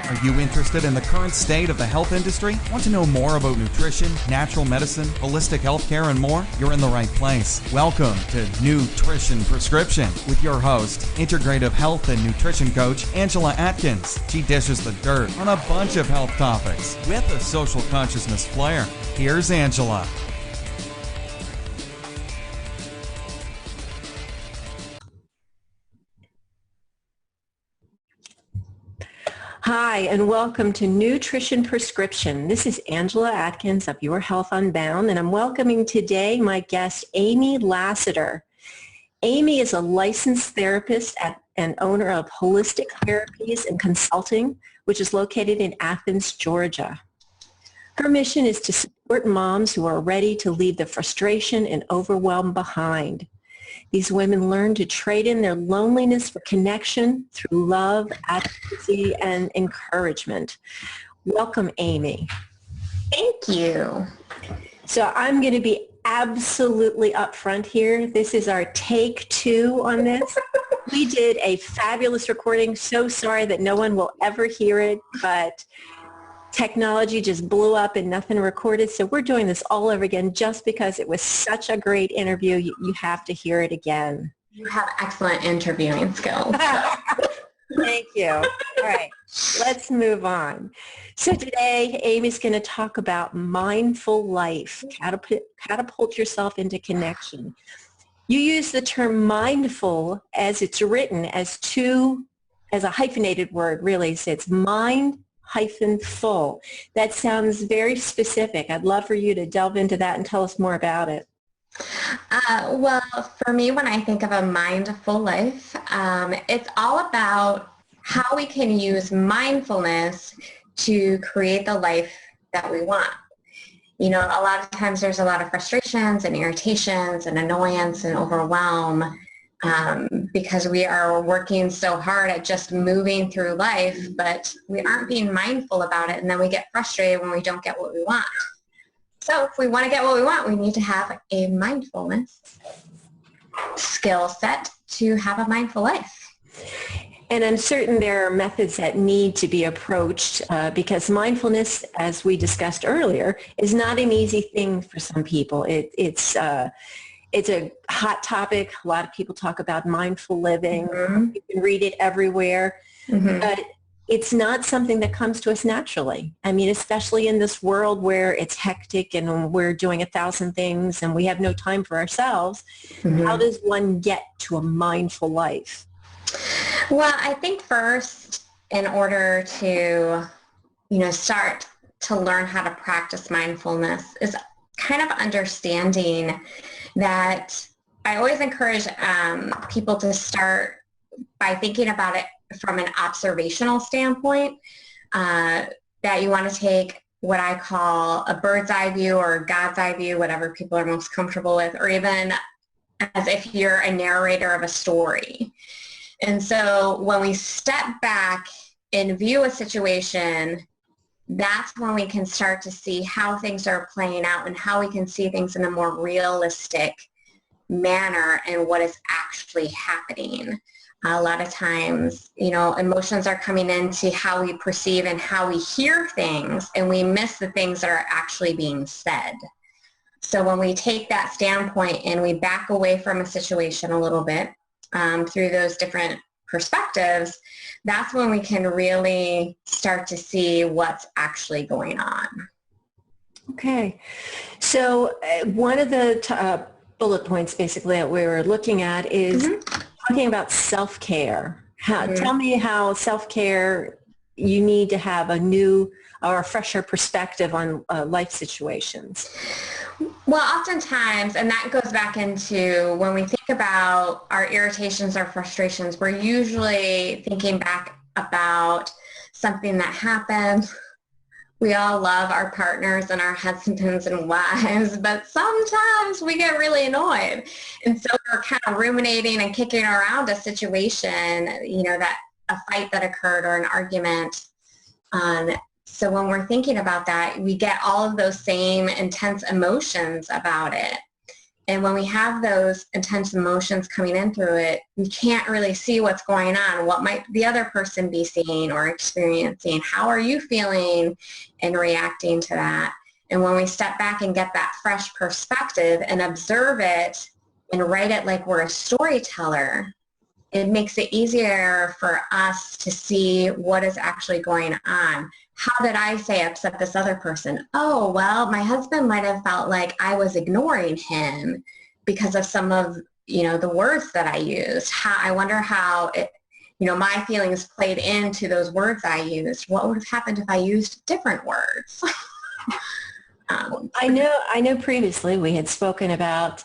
Are you interested in the current state of the health industry? Want to know more about nutrition, natural medicine, holistic healthcare, and more? You're in the right place. Welcome to Nutrition Prescription with your host, integrative health and nutrition coach, Angela Atkins. She dishes the dirt on a bunch of health topics with a social consciousness flair. Here's Angela. Hi, and welcome to Nutrition Prescription. This is Angela Atkins of Your Health Unbound, and I'm welcoming today my guest, Amy Lassiter. Amy is a licensed therapist and owner of Holistic Therapies and Consulting, which is located in Athens, Georgia. Her mission is to support moms who are ready to leave the frustration and overwhelm behind. These women learn to trade in their loneliness for connection through love, advocacy, and encouragement. Welcome, Amy. Thank you. So I'm going to be absolutely upfront here. This is our take 2 on this. We did a fabulous recording. So sorry that no one will ever hear it, but technology just blew up and nothing recorded. So we're doing this all over again just because it was such a great interview. You have to hear it again. You have excellent interviewing skills. Thank you. All right, let's move on. So today, Amy's going to talk about mindful life, catapult yourself into connection. You use the term mindful as it's written as a hyphenated word, really. So it's mind-full. That sounds very specific. I'd love for you to delve into that and tell us more about it. Well, for me, when I think of a mindful life, it's all about how we can use mindfulness to create the life that we want. You know, a lot of times there's a lot of frustrations and irritations and annoyance and overwhelm because we are working so hard at just moving through life, but we aren't being mindful about it, and then we get frustrated when we don't get what we want. So if we want to get what we want, we need to have a mindfulness skill set to have a mindful life. And I'm certain there are methods that need to be approached because mindfulness, as we discussed earlier, is not an easy thing for some people. It's a hot topic. A lot of people talk about mindful living. Mm-hmm. You can read it everywhere. Mm-hmm. But it's not something that comes to us naturally. I mean, especially in this world where it's hectic and we're doing 1,000 things and we have no time for ourselves. Mm-hmm. How does one get to a mindful life? Well, I think first, in order to, start to learn how to practice mindfulness is kind of understanding that I always encourage people to start by thinking about it from an observational standpoint, that you want to take what I call a bird's eye view or God's eye view, whatever people are most comfortable with, or even as if you're a narrator of a story. And so when we step back and view a situation, that's when we can start to see how things are playing out and how we can see things in a more realistic manner and what is actually happening. A lot of times, emotions are coming into how we perceive and how we hear things, and we miss the things that are actually being said. So when we take that standpoint and we back away from a situation a little bit through those different perspectives, that's when we can really start to see what's actually going on. Okay. So one of the bullet points basically that we were looking at is talking about self-care. Tell me how self-care, you need to have a new or a fresher perspective on life situations. Well, oftentimes, and that goes back into when we think about our irritations, our frustrations, we're usually thinking back about something that happened. We all love our partners and our husbands and wives, but sometimes we get really annoyed. And so we're kind of ruminating and kicking around a situation, that a fight that occurred or an argument. So when we're thinking about that, we get all of those same intense emotions about it. And when we have those intense emotions coming in through it, we can't really see what's going on. What might the other person be seeing or experiencing? How are you feeling and reacting to that? And when we step back and get that fresh perspective and observe it and write it like we're a storyteller, it makes it easier for us to see what is actually going on. How did I say upset this other person? Oh, well, my husband might have felt like I was ignoring him because of some of, the words that I used. I wonder how it, my feelings played into those words I used. What would have happened if I used different words? I know previously we had spoken about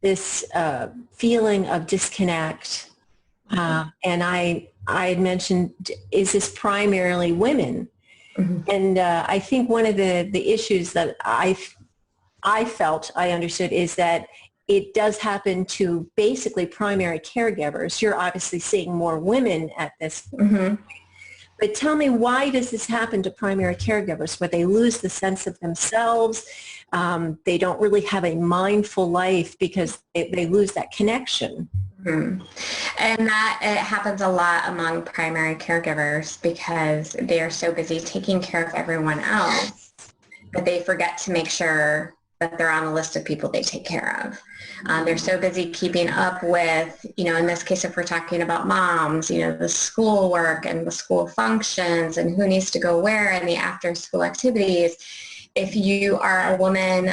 this feeling of disconnect. And I had mentioned, is this primarily women? Mm-hmm. And I think one of the issues that I felt I understood is that it does happen to basically primary caregivers. You're obviously seeing more women at this point. Mm-hmm. But tell me, why does this happen to primary caregivers, where they lose the sense of themselves? They don't really have a mindful life because they lose that connection. Mm-hmm. And that it happens a lot among primary caregivers because they are so busy taking care of everyone else that they forget to make sure that they're on the list of people they take care of. They're so busy keeping up with, in this case, if we're talking about moms, the school work and the school functions and who needs to go where and the after school activities. If you are a woman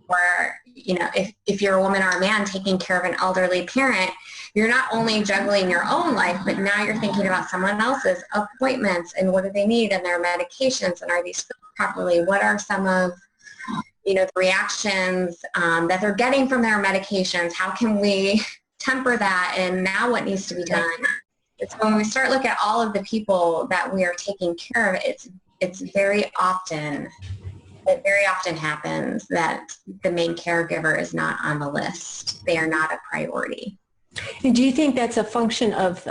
or, if you're a woman or a man taking care of an elderly parent, you're not only juggling your own life, but now you're thinking about someone else's appointments and what do they need and their medications and are these filled properly? What are some of the reactions that they're getting from their medications? How can we temper that? And now what needs to be done? It's when we start looking at all of the people that we are taking care of, it very often happens that the main caregiver is not on the list. They are not a priority. And do you think that's a function of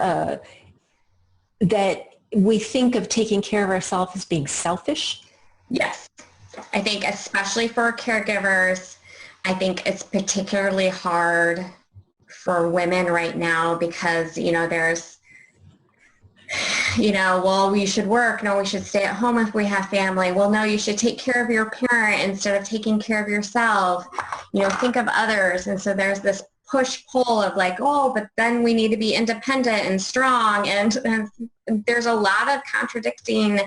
that we think of taking care of ourselves as being selfish? Yes. I think especially for caregivers, I think it's particularly hard for women right now because, there's, well, we should work. No, we should stay at home if we have family. Well, no, you should take care of your parent instead of taking care of yourself. Think of others. And so there's this push-pull of like, oh, but then we need to be independent and strong. And there's a lot of contradicting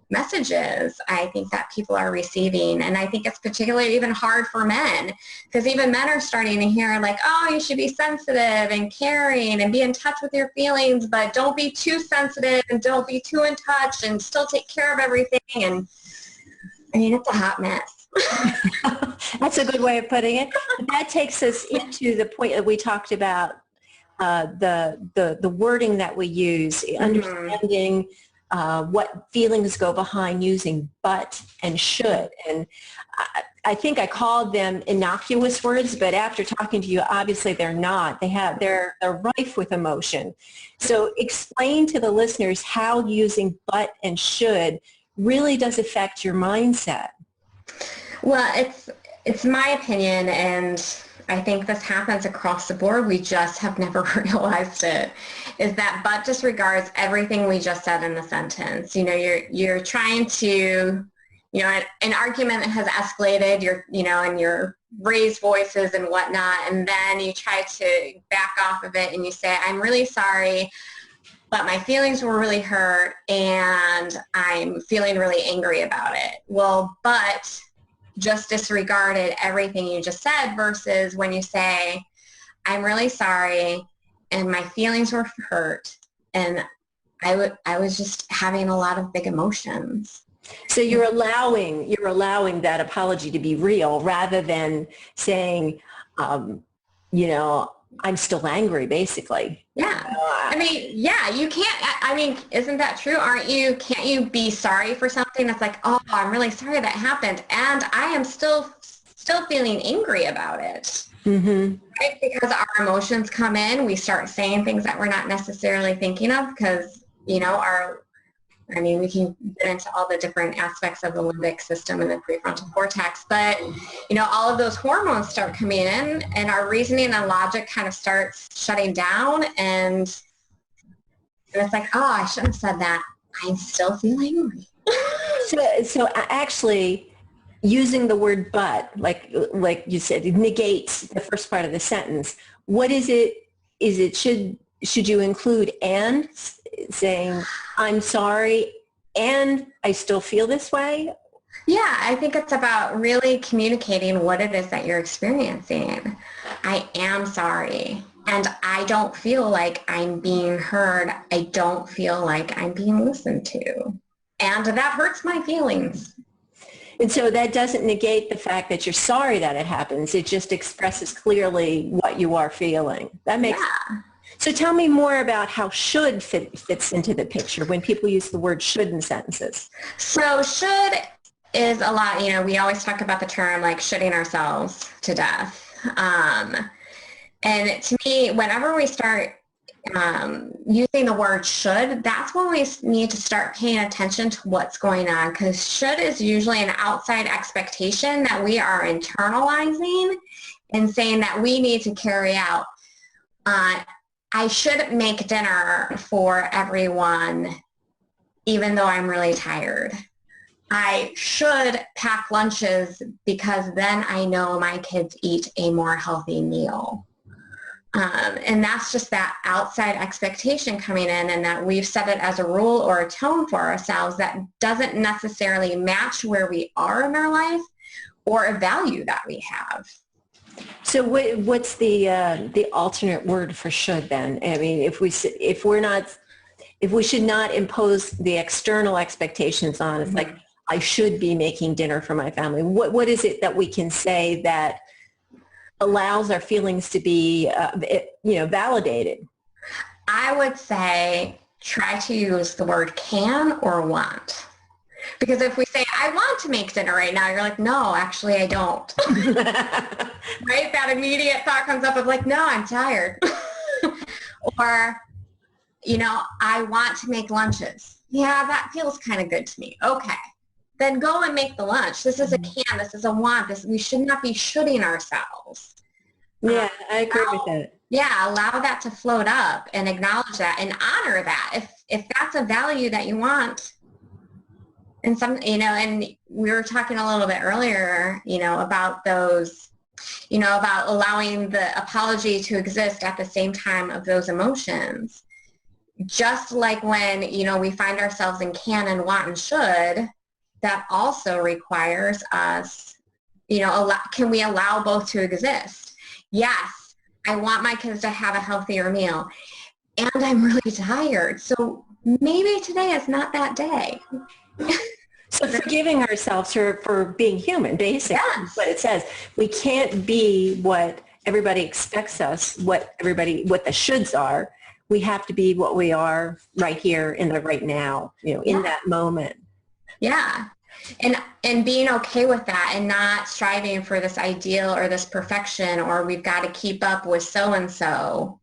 messages I think that people are receiving. And I think it's particularly even hard for men because even men are starting to hear like, oh, you should be sensitive and caring and be in touch with your feelings, but don't be too sensitive and don't be too in touch and still take care of everything. And I mean, it's a hot mess. That's a good way of putting it. That takes us into the point that we talked about, the wording that we use, understanding what feelings go behind using but and should. And I think I called them innocuous words, but after talking to you, obviously they're not. They're rife with emotion. So explain to the listeners how using but and should really does affect your mindset. Well, it's my opinion, and I think this happens across the board. We just have never realized it, is that but disregards everything we just said in the sentence. You're trying to, an argument that has escalated, and your raised voices and whatnot, and then you try to back off of it and you say, I'm really sorry, but my feelings were really hurt and I'm feeling really angry about it. Well, but just disregarded everything you just said versus when you say, I'm really sorry and my feelings were hurt and I was just having a lot of big emotions. So you're allowing that apology to be real rather than saying, I'm still angry, basically. Yeah. I mean, yeah, you can't, isn't that true? Can't you be sorry for something that's like, oh, I'm really sorry that happened. And I am still feeling angry about it. Mm-hmm. Right? Because our emotions come in, we start saying things that we're not necessarily thinking of because, I mean, we can get into all the different aspects of the limbic system and the prefrontal cortex, but, all of those hormones start coming in and our reasoning and logic kind of starts shutting down, and it's like, oh, I shouldn't have said that. I still feel angry. So actually, using the word "but," like you said, it negates the first part of the sentence. What is it? Should you include "and," saying "I'm sorry and I still feel this way"? Yeah, I think it's about really communicating what it is that you're experiencing. I am sorry, and I don't feel like I'm being heard. I don't feel like I'm being listened to, and that hurts my feelings. And so that doesn't negate the fact that you're sorry that it happens. It just expresses clearly what you are feeling. That makes sense. So tell me more about how should fits into the picture when people use the word should in sentences. So should is a lot, we always talk about the term like shooting ourselves to death. And to me, whenever we start using the word should, that's when we need to start paying attention to what's going on, because should is usually an outside expectation that we are internalizing and saying that we need to carry out. I should make dinner for everyone even though I'm really tired. I should pack lunches because then I know my kids eat a more healthy meal. And that's just that outside expectation coming in, and that we've set it as a rule or a tone for ourselves that doesn't necessarily match where we are in our life or a value that we have. So what's the alternate word for should then? I mean, if we should not impose the external expectations on, it's like, I should be making dinner for my family. What is it that we can say that allows our feelings to be, validated? I would say try to use the word can or want. Because if we say, I want to make dinner right now, you're like, no, actually I don't. Right? That immediate thought comes up of like, no, I'm tired. Or, I want to make lunches. Yeah, that feels kind of good to me. Okay. Then go and make the lunch. This is a can. This is a want. We should not be shooting ourselves. Yeah, I agree with that. Yeah, allow that to float up and acknowledge that and honor that. If that's a value that you want, and and we were talking a little bit earlier, about those, about allowing the apology to exist at the same time of those emotions. Just like when, we find ourselves in can and want and should, that also requires us, can we allow both to exist? Yes, I want my kids to have a healthier meal, and I'm really tired. So maybe today is not that day. So forgiving ourselves for being human, basically, Yes. What it says. We can't be what everybody expects us, what the shoulds are. We have to be what we are right here in the right now, in that moment. Yeah. And being okay with that and not striving for this ideal or this perfection, or we've got to keep up with so-and-so.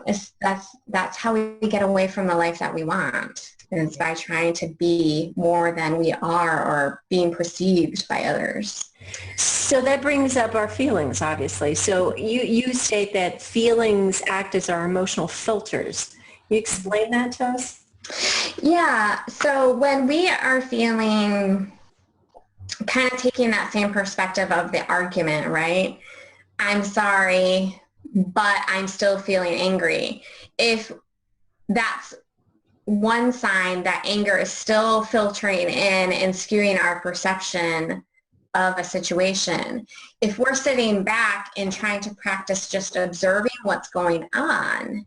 That's how we get away from the life that we want. And it's by trying to be more than we are or being perceived by others. So that brings up our feelings, obviously. So you state that feelings act as our emotional filters. Can you explain that to us? Yeah. So when we are feeling, kind of taking that same perspective of the argument, right? I'm sorry, but I'm still feeling angry. If that's one sign that anger is still filtering in and skewing our perception of a situation. If we're sitting back and trying to practice just observing what's going on,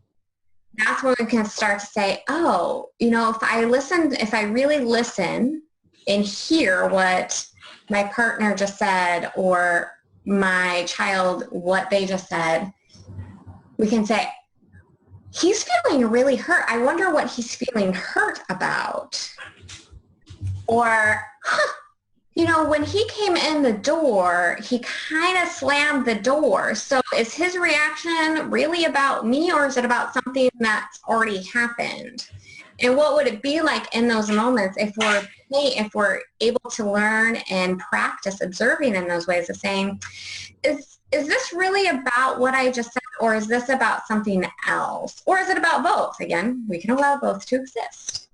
that's when we can start to say, oh, if I really listen and hear what my partner just said or my child, what they just said, we can say, he's feeling really hurt. I wonder what he's feeling hurt about. Or, when he came in the door, he kind of slammed the door. So is his reaction really about me, or is it about something that's already happened? And what would it be like in those moments if we're able to learn and practice observing in those ways of saying, is this really about what I just said, or is this about something else? Or is it about both? Again, we can allow both to exist.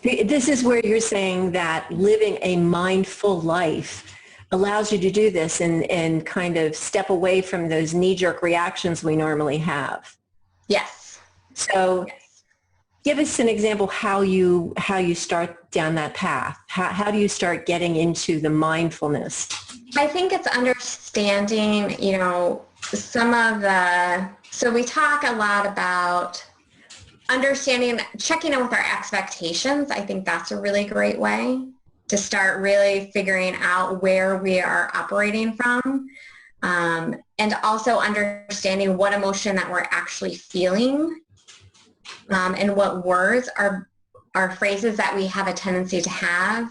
This is where you're saying that living a mindful life allows you to do this and kind of step away from those knee-jerk reactions we normally have. Yes. So give us an example how you start down that path. How do you start getting into the mindfulness? I think it's understanding, so we talk a lot about understanding, checking in with our expectations. I think that's a really great way to start really figuring out where we are operating from, and also understanding what emotion that we're actually feeling, and what words are phrases that we have a tendency to have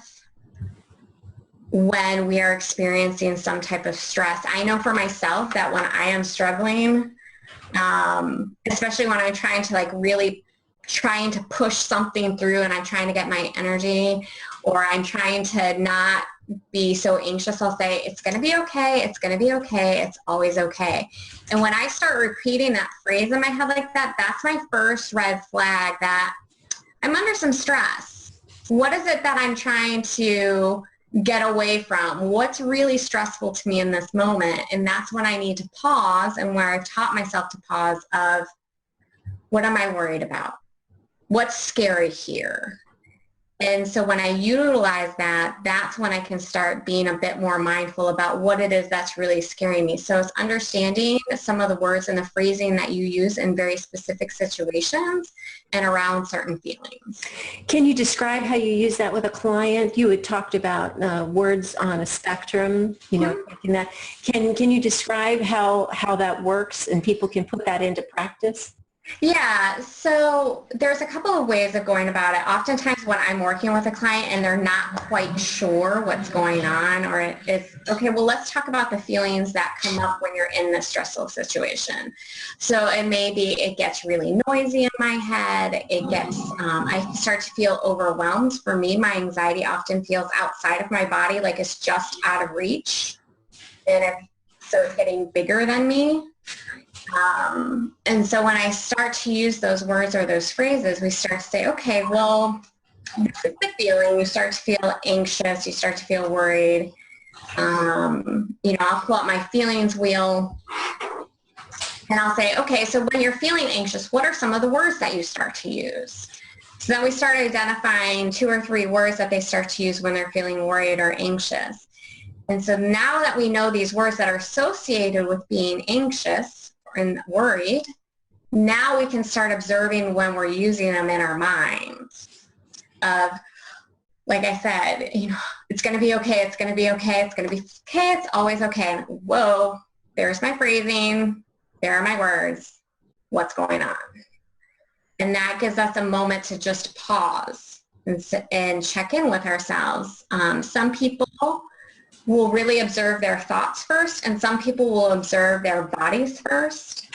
when we are experiencing some type of stress. I know for myself that when I am struggling, especially when I'm trying to push something through and I'm trying to get my energy, or I'm trying to not be so anxious, I'll say, it's going to be okay, it's going to be okay, it's always okay. And when I start repeating that phrase in my head like that, that's my first red flag that I'm under some stress. What is it that I'm trying to get away from? What's really stressful to me in this moment? And that's when I need to pause, and where I've taught myself to pause of, what am I worried about? What's scary here? And so when I utilize that, that's when I can start being a bit more mindful about what it is that's really scaring me. So it's understanding some of the words and the phrasing that you use in very specific situations and around certain feelings. Can you describe how you use that with a client? You had talked about words on a spectrum, taking that. Can you describe how that works and people can put that into practice? Yeah, so there's a couple of ways of going about it. Oftentimes when I'm working with a client and they're not quite sure what's going on, or it's, okay, well, let's talk about the feelings that come up when you're in this stressful situation. So it maybe it gets really noisy in my head. It gets, I start to feel overwhelmed. For me, my anxiety often feels outside of my body, like it's just out of reach. And it starts getting bigger than me. And so when I start to use those words or those phrases, we start to say, okay, well, this is the feeling. You start to feel anxious. You start to feel worried. I'll pull out my feelings wheel and I'll say, okay, so when you're feeling anxious, what are some of the words that you start to use? So then we start identifying 2 or 3 words that they start to use when they're feeling worried or anxious. And so now that we know these words that are associated with being anxious and worried, now we can start observing when we're using them in our minds of, like I said, it's going to be okay, it's going to be okay, it's going to be okay, it's always okay. And whoa, there's my phrasing, there are my words, what's going on? And that gives us a moment to just pause and check in with ourselves. Some people will really observe their thoughts first, and some people will observe their bodies first.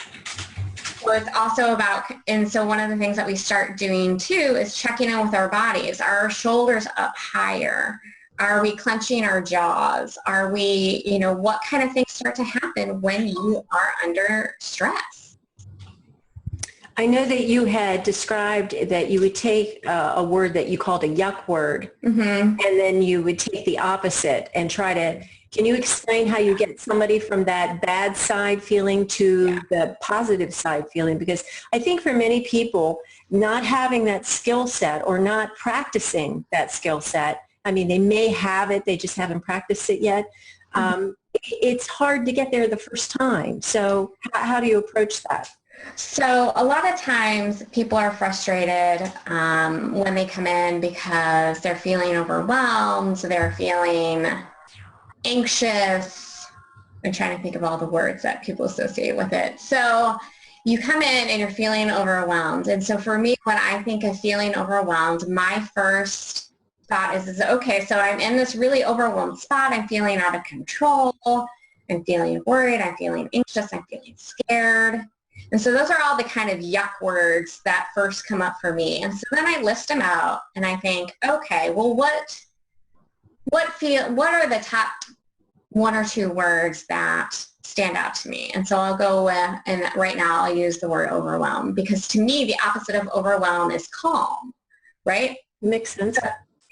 So it's also about, and so one of the things that we start doing too is checking in with our bodies. Are our shoulders up higher? Are we clenching our jaws? Are we, what kind of things start to happen when you are under stress? I know that you had described that you would take a word that you called a yuck word, and then you would take the opposite and try to, can you explain how you get somebody from that bad side feeling to the positive side feeling? Because I think for many people, not having that skill set or not practicing that skill set, I mean, they may have it, they just haven't practiced it yet. It's hard to get there the first time. So how do you approach that? So a lot of times people are frustrated when they come in because they're feeling overwhelmed, they're feeling anxious. I'm trying to think of all the words that people associate with it. So you come in and you're feeling overwhelmed. And so for me, when I think of feeling overwhelmed, my first thought is okay, so I'm in this really overwhelmed spot. I'm feeling out of control. I'm feeling worried. I'm feeling anxious. I'm feeling scared. And so those are all the kind of yuck words that first come up for me. And so then I list them out and I think, okay, well, what are the top 1 or 2 words that stand out to me? And so I'll go with, and right now I'll use the word overwhelm, because to me, the opposite of overwhelm is calm, right? Makes sense.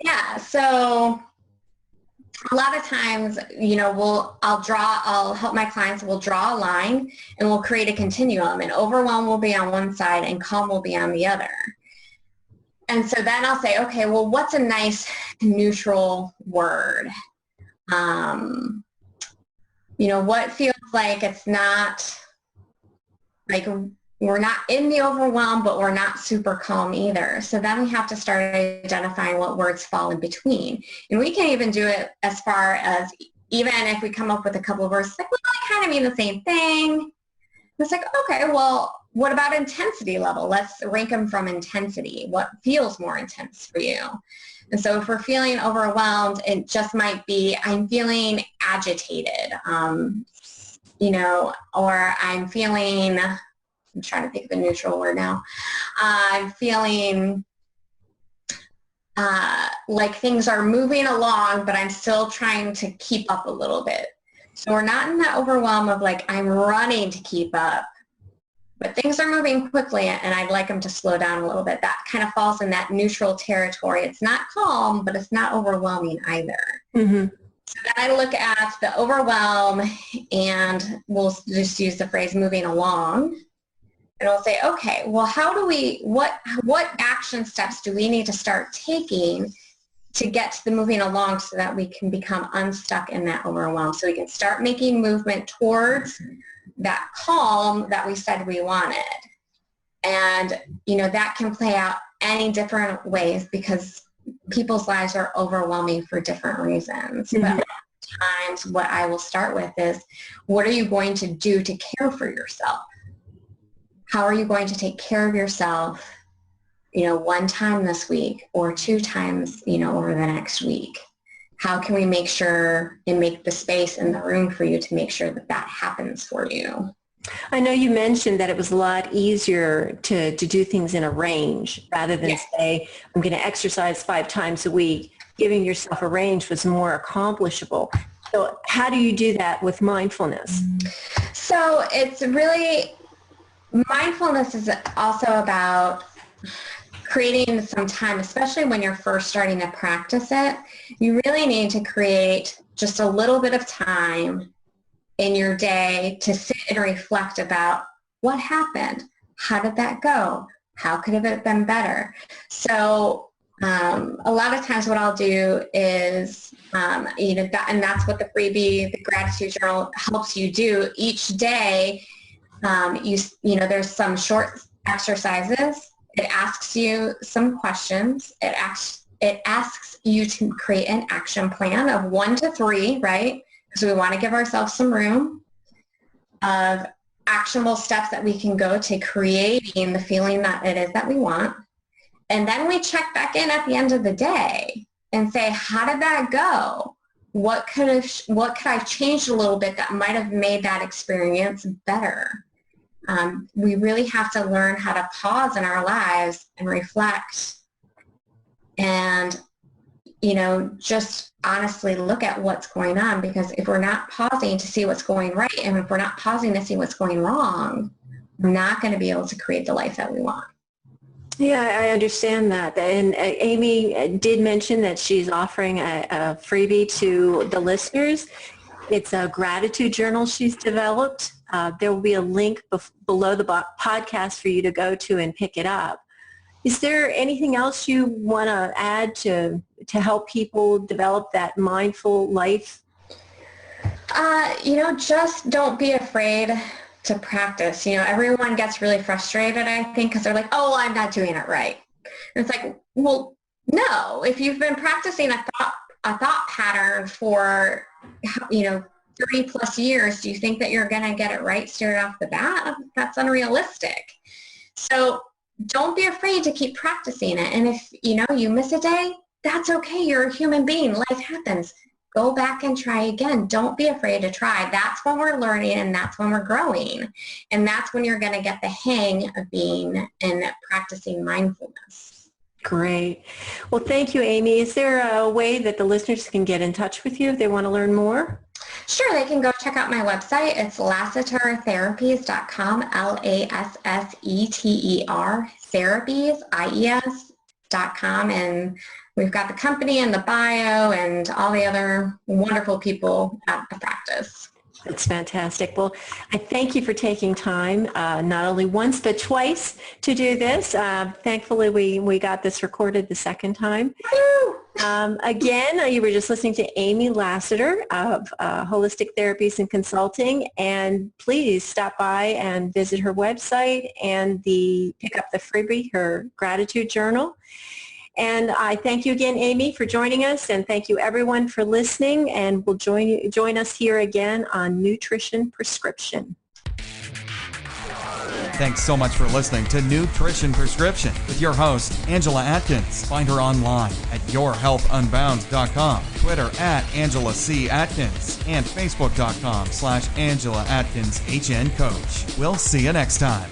Yeah. So a lot of times, I'll help my clients, we'll draw a line and we'll create a continuum, and overwhelm will be on one side and calm will be on the other. And so then I'll say, okay, well, what's a nice neutral word? What feels like it's not like we're not in the overwhelm, but we're not super calm either. So then we have to start identifying what words fall in between. And we can even do it as far as, even if we come up with a couple of words, like, well, I kind of mean the same thing. It's like, okay, well, what about intensity level? Let's rank them from intensity. What feels more intense for you? And so if we're feeling overwhelmed, it just might be, I'm feeling agitated, or I'm feeling, I'm trying to think of a neutral word now. I'm feeling like things are moving along, but I'm still trying to keep up a little bit. So we're not in that overwhelm of like, I'm running to keep up, but things are moving quickly and I'd like them to slow down a little bit. That kind of falls in that neutral territory. It's not calm, but it's not overwhelming either. Mm-hmm. So then I look at the overwhelm, and we'll just use the phrase moving along. And we'll say, okay, well, what action steps do we need to start taking to get to the moving along so that we can become unstuck in that overwhelm, so we can start making movement towards that calm that we said we wanted. And, that can play out any different ways because people's lives are overwhelming for different reasons. Mm-hmm. But times what I will start with is, what are you going to do to care for yourself? How are you going to take care of yourself, 1 time this week or 2 times, over the next week? How can we make sure and make the space in the room for you to make sure that that happens for you? I know you mentioned that it was a lot easier to do things in a range rather than say, I'm going to exercise 5 times a week. Giving yourself a range was more accomplishable. So how do you do that with mindfulness? So it's really, mindfulness is also about creating some time, especially when you're first starting to practice it. You really need to create just a little bit of time in your day to sit and reflect about what happened. How did that go? How could it have been better? So a lot of times what I'll do is, and that's what the freebie, the gratitude journal helps you do each day. There's some short exercises. It asks you some questions. It asks you to create an action plan of 1 to 3, right? Because we want to give ourselves some room of actionable steps that we can go to creating the feeling that it is that we want. And then we check back in at the end of the day and say, how did that go? What could I change a little bit that might have made that experience better? We really have to learn how to pause in our lives and reflect and, just honestly look at what's going on, because if we're not pausing to see what's going right, and if we're not pausing to see what's going wrong, we're not going to be able to create the life that we want. Yeah, I understand that. And Amy did mention that she's offering a freebie to the listeners. It's a gratitude journal she's developed. There will be a link below the podcast for you to go to and pick it up. Is there anything else you want to add to help people develop that mindful life? Just don't be afraid to practice. Everyone gets really frustrated, I think, because they're like, oh, I'm not doing it right. And it's like, well, no. If you've been practicing a thought pattern for, 30 plus years, do you think that you're going to get it right straight off the bat? That's unrealistic. So don't be afraid to keep practicing it. And if, you miss a day, That's okay. You're a human being. Life happens. Go back and try again. Don't be afraid to try. That's when we're learning, and that's when we're growing. And that's when you're going to get the hang of being and practicing mindfulness. Great. Well, thank you, Amy. Is there a way that the listeners can get in touch with you if they want to learn more? Sure, they can go check out my website. It's lassetertherapies.com, Lasseter therapies, IES.com. And we've got the company and the bio and all the other wonderful people at the practice. That's fantastic. Well, I thank you for taking time, not only once, but twice to do this. Thankfully, we got this recorded the second time. Again, you were just listening to Amy Lasseter of Holistic Therapies and Consulting, and please stop by and visit her website and pick up the freebie, her gratitude journal. And I thank you again, Amy, for joining us, and thank you everyone for listening, and we'll join us here again on Nutrition Prescription. Thanks so much for listening to Nutrition Prescription with your host, Angela Atkins. Find her online at yourhealthunbound.com, Twitter at Angela C. Atkins, and Facebook.com/Angela Atkins HN Coach. We'll see you next time.